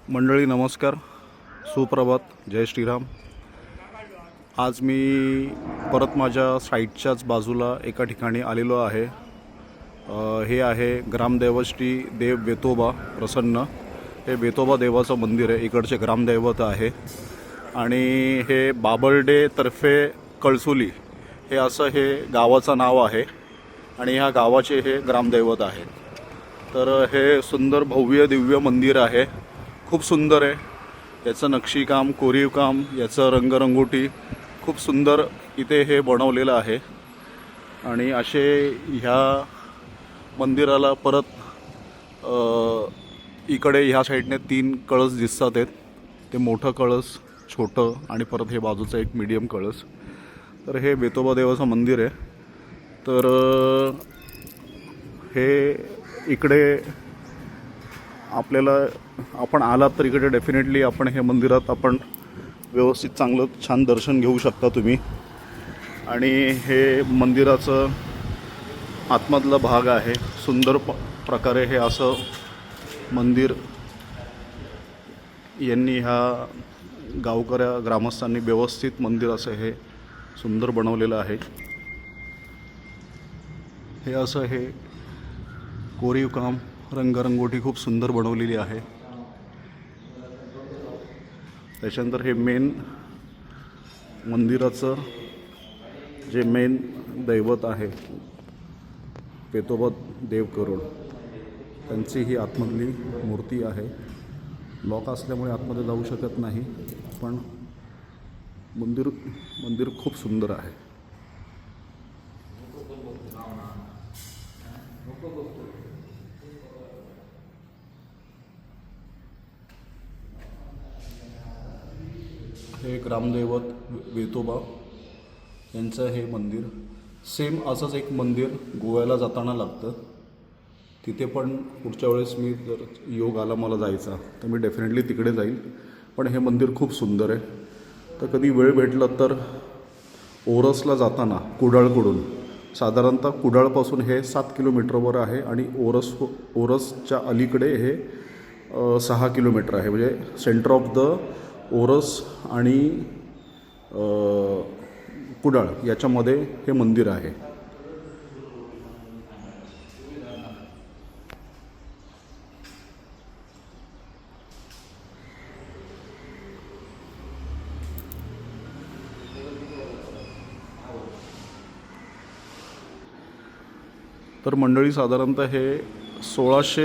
मंडळी नमस्कार, सुप्रभात, जय श्रीराम। आज मी परत माझ्या साईटच्याच बाजूला एका ठिकाणी आलेलो आहे। हे आहे ग्रामदैवश्री देव वेतोबा प्रसन्न। हे वेतोबा देवाचं मंदिर आहे, इकडचे ग्रामदैवत आहे। आणि हे बाबर्डे तर्फे कळसुली हे असं हे गावाचं नाव आहे आणि ह्या गावाचे हे ग्रामदैवत आहेत। तर हे सुंदर भव्य दिव्य मंदिर आहे, खूप सुंदर आहे। याचं नक्षीकाम, कोरीवकाम, याचं रंगरंगोटी खूप सुंदर इथे हे बनवलेलं आहे। आणि असे ह्या मंदिराला परत इकडे ह्या साईडने 3 कळस दिसतात आहेत। ते मोठं कळस, छोटं आणि परत हे बाजूचं एक मीडियम कळस। तर हे वेतोबा देवाचं मंदिर आहे। तर हे इकडे आपल्याला आपण आलात तर इकडे डेफिनेटली आपण हे मंदिरात आपण व्यवस्थित चांगलं छान दर्शन घेऊ शकता तुम्ही। आणि हे मंदिराचं आतमधला भाग आहे, सुंदर प्रकारे हे असं मंदिर यांनी ह्या गावकऱ्या ग्रामस्थांनी व्यवस्थित मंदिर असं हे सुंदर बनवलेलं आहे। हे असं हे कोरीवकाम, रंगरंगोटी खूप सुंदर बनवलेली आहे। त्याच्यानंतर हे मेन मंदिराचं जे मेन दैवत आहे वेतोबा देव करोड, त्यांची ही आतमधली मूर्ती आहे। लॉक असल्यामुळे आतमध्ये जाऊ शकत नाही, पण मंदिर खूप सुंदर आहे। हे ग्रामदैवत वेतोबा यांचं हे मंदिर। सेम असंच एक मंदिर गोव्याला जाताना लागतं, तिथे पण पुढच्या वेळेस मी जर योग आला मला जायचा तर मी डेफिनेटली तिकडे जाईल। पण हे मंदिर खूप सुंदर आहे। तर कधी वेळ भेटला तर ओरसला जाताना कुडाळकडून साधारणतः कुडाळपासून हे 7 किलोमीटरवर आहे आणि ओरसच्या अलीकडे हे 6 किलोमीटर आहे। म्हणजे सेंटर ऑफ द ओरस आणि कुडाळ याच्यामध्ये हे मंदिर आहे। तर मंडळी साधारणतः हे 1600